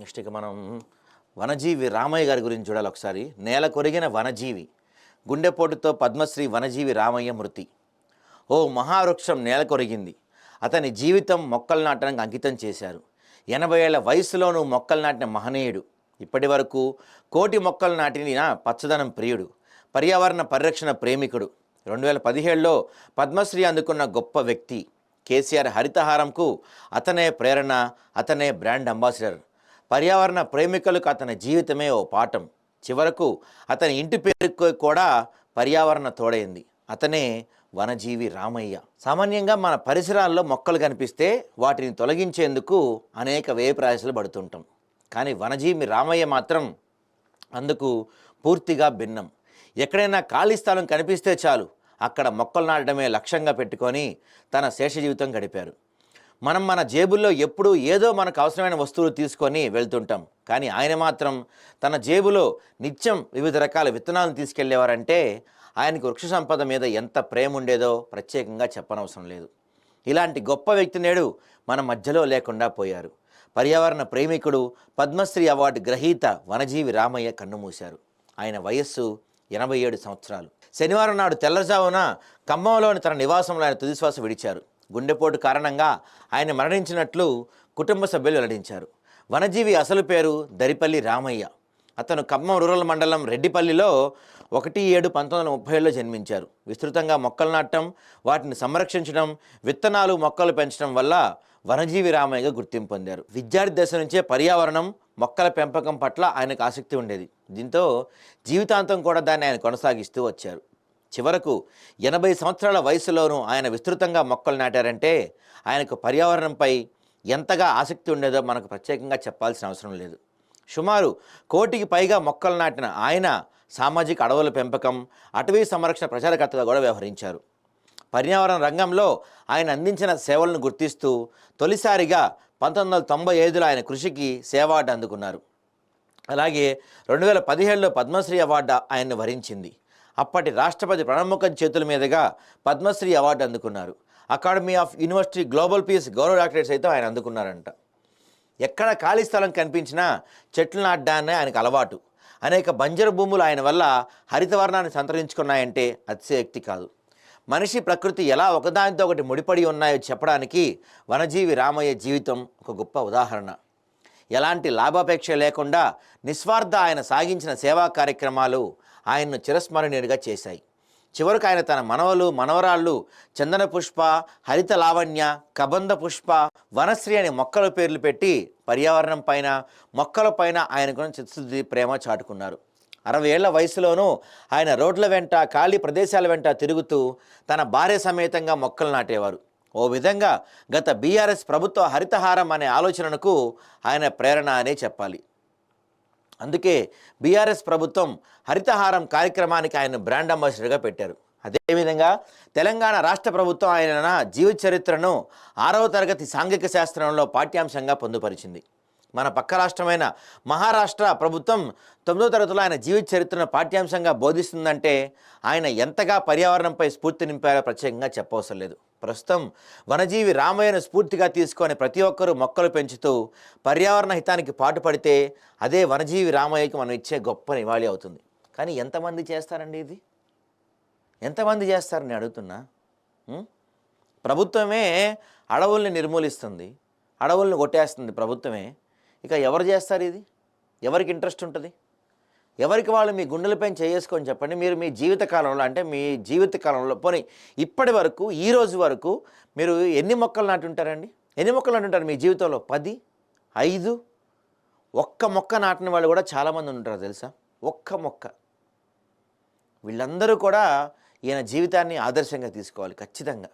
Next ఇక మనం వనజీవి రామయ్య గారి గురించి చూడాలి ఒకసారి. నేల కొరిగిన వనజీవి, గుండెపోటుతో పద్మశ్రీ వనజీవి రామయ్య మృతి. ఓ మహావృక్షం నేల కొరిగింది. అతని జీవితం మొక్కలు నాటడానికి అంకితం చేశారు. 80 ఏళ్ల వయసులోనూ మొక్కలు నాటిన మహనీయుడు. ఇప్పటి వరకు కోటి మొక్కలు నాటిన పచ్చదనం ప్రియుడు, పర్యావరణ పరిరక్షణ ప్రేమికుడు. 2017లో పద్మశ్రీ అందుకున్న గొప్ప వ్యక్తి. కేసీఆర్ హరితహారంకు అతనే ప్రేరణ, అతనే బ్రాండ్ అంబాసిడర్. పర్యావరణ ప్రేమికులకు అతని జీవితమే ఓ పాఠం. చివరకు అతని ఇంటి పేరుకు కూడా పర్యావరణ తోడైంది. అతనే వనజీవి రామయ్య. సామాన్యంగా మన పరిసరాల్లో మొక్కలు కనిపిస్తే వాటిని తొలగించేందుకు అనేక వ్యయ ప్రయాసాలు పడుతుంటాం. కానీ వనజీవి రామయ్య మాత్రం అందుకు పూర్తిగా భిన్నం. ఎక్కడైనా ఖాళీ స్థలం కనిపిస్తే చాలు అక్కడ మొక్కలు నాటడమే లక్ష్యంగా పెట్టుకొని తన శేష జీవితం గడిపారు. మనం మన జేబుల్లో ఎప్పుడూ ఏదో మనకు అవసరమైన వస్తువులు తీసుకొని వెళ్తుంటాం. కానీ ఆయన మాత్రం తన జేబులో నిత్యం వివిధ రకాల విత్తనాలను తీసుకెళ్లేవారంటే ఆయనకు వృక్ష సంపద మీద ఎంత ప్రేమ ఉండేదో ప్రత్యేకంగా చెప్పనవసరం లేదు. ఇలాంటి గొప్ప వ్యక్తి నేడు మన మధ్యలో లేకుండా పోయారు. పర్యావరణ ప్రేమికుడు, పద్మశ్రీ అవార్డు గ్రహీత వనజీవి రామయ్య కన్నుమూశారు. ఆయన వయస్సు 87 సంవత్సరాలు. శనివారం నాడు తెల్లజామున ఖమ్మంలోని తన నివాసంలో ఆయన తుదిశ్వాస విడిచారు. గుండెపోటు కారణంగా ఆయన మరణించినట్లు కుటుంబ సభ్యులు వెల్లడించారు. వనజీవి అసలు పేరు దరిపల్లి రామయ్య. అతను ఖమ్మం రూరల్ మండలం రెడ్డిపల్లిలో 1/7/1930లో జన్మించారు. విస్తృతంగా మొక్కలు నాటడం, వాటిని సంరక్షించడం, విత్తనాలు మొక్కలు పెంచడం వల్ల వనజీవి రామయ్యగా గుర్తింపు పొందారు. విద్యార్థి దశ నుంచే పర్యావరణం, మొక్కల పెంపకం పట్ల ఆయనకు ఆసక్తి ఉండేది. దీంతో జీవితాంతం కూడా దాన్ని ఆయన కొనసాగిస్తూ వచ్చారు. చివరకు 80 సంవత్సరాల వయసులోనూ ఆయన విస్తృతంగా మొక్కలు నాటారంటే ఆయనకు పర్యావరణంపై ఎంతగా ఆసక్తి ఉండేదో మనకు ప్రత్యేకంగా చెప్పాల్సిన అవసరం లేదు. సుమారు 1 కోటికి పైగా మొక్కలు నాటిన ఆయన సామాజిక అడవుల పెంపకం, అటవీ సంరక్షణ ప్రచారకర్తగా కూడా వ్యవహరించారు. పర్యావరణ రంగంలో ఆయన అందించిన సేవలను గుర్తిస్తూ తొలిసారిగా 1995లో ఆయన కృషికి సేవార్డు అందుకున్నారు. అలాగే 2017లో పద్మశ్రీ అవార్డు ఆయన్ను వరించింది. అప్పటి రాష్ట్రపతి ప్రణబ్ ముఖర్జీ చేతుల మీదుగా పద్మశ్రీ అవార్డు అందుకున్నారు. Academy of university global peace గౌరవ డాక్టరేట్ సైతం ఆయన అందుకున్నారంట. ఎక్కడ ఖాళీ స్థలం కనిపించినా చెట్లు నాటడాన్ని ఆయనకు అలవాటు. అనేక బంజరు భూములు ఆయన వల్ల హరితవర్ణాన్ని సంతరించుకున్నాయంటే అతిశయోక్తి కాదు. మనిషి ప్రకృతి ఎలా ఒకదానితో ఒకటి ముడిపడి ఉన్నాయో చెప్పడానికి వనజీవి రామయ్య జీవితం ఒక గొప్ప ఉదాహరణ. ఎలాంటి లాభాపేక్ష లేకుండా నిస్వార్థ ఆయన సాగించిన సేవా కార్యక్రమాలు ఆయన్ను చిరస్మరణీయుడిగా చేశాయి. చివరకు ఆయన తన మనవలు, మనవరాళ్ళు చందన పుష్ప, హరిత లావణ్య, కబంధ పుష్ప, వనశ్రీ అనే మొక్కల పేర్లు పెట్టి పర్యావరణం పైన, మొక్కల పైన ఆయనకున్న చిత్తశుద్ధి, ప్రేమ చాటుకున్నారు. 60 ఏళ్ల వయసులోనూ ఆయన రోడ్ల వెంట, ఖాళీ ప్రదేశాల వెంట తిరుగుతూ తన భార్య సమేతంగా మొక్కలు నాటేవారు. ఓ విధంగా గత బీఆర్ఎస్ ప్రభుత్వ హరితహారం అనే ఆలోచనకు ఆయన ప్రేరణ అనే చెప్పాలి. అందుకే బీఆర్ఎస్ ప్రభుత్వం హరితహారం కార్యక్రమానికి ఆయన బ్రాండ్ అంబాసిడర్గా పెట్టారు. అదేవిధంగా తెలంగాణ రాష్ట్ర ప్రభుత్వం ఆయన జీవిత చరిత్రను 6వ తరగతి సాంఘిక శాస్త్రంలో పాఠ్యాంశంగా పొందుపరిచింది. మన పక్క రాష్ట్రమైన మహారాష్ట్ర ప్రభుత్వం 9వ తరగతిలో ఆయన జీవిత చరిత్రను పాఠ్యాంశంగా బోధిస్తుందంటే ఆయన ఎంతగా పర్యావరణంపై స్ఫూర్తి నింపారో ప్రత్యేకంగా చెప్పవసరం లేదు. ప్రస్తుతం వనజీవి రామయ్యను స్ఫూర్తిగా తీసుకొని ప్రతి ఒక్కరూ మొక్కలు పెంచుతూ పర్యావరణ హితానికి పాటుపడితే అదే వనజీవి రామయ్యకి మనం ఇచ్చే గొప్ప నివాళి అవుతుంది. కానీ ఎంతమంది చేస్తారండి ఇది? ఎంతమంది చేస్తారని అడుగుతున్నా. ప్రభుత్వమే అడవుల్ని నిర్మూలిస్తుంది, అడవుల్ని కొట్టేస్తుంది ప్రభుత్వమే. ఇక ఎవరు చేస్తారు ఇది? ఎవరికి ఇంట్రెస్ట్ ఉంటుంది? ఎవరికి వాళ్ళు మీ గుండెలపై చేసుకొని చెప్పండి. మీరు మీ జీవితకాలంలో, అంటే మీ జీవితకాలంలో పోనీ ఇప్పటి వరకు, ఈ రోజు వరకు మీరు ఎన్ని మొక్కలు నాటి ఉంటారండి? ఎన్ని మొక్కలు నాటి ఉంటారు మీ జీవితంలో? 10, 5? ఒక్క మొక్క నాటిన వాళ్ళు కూడా చాలామంది ఉంటారు తెలుసా? ఒక్క మొక్క. వీళ్ళందరూ కూడా ఈయన జీవితాన్ని ఆదర్శంగా తీసుకోవాలి ఖచ్చితంగా.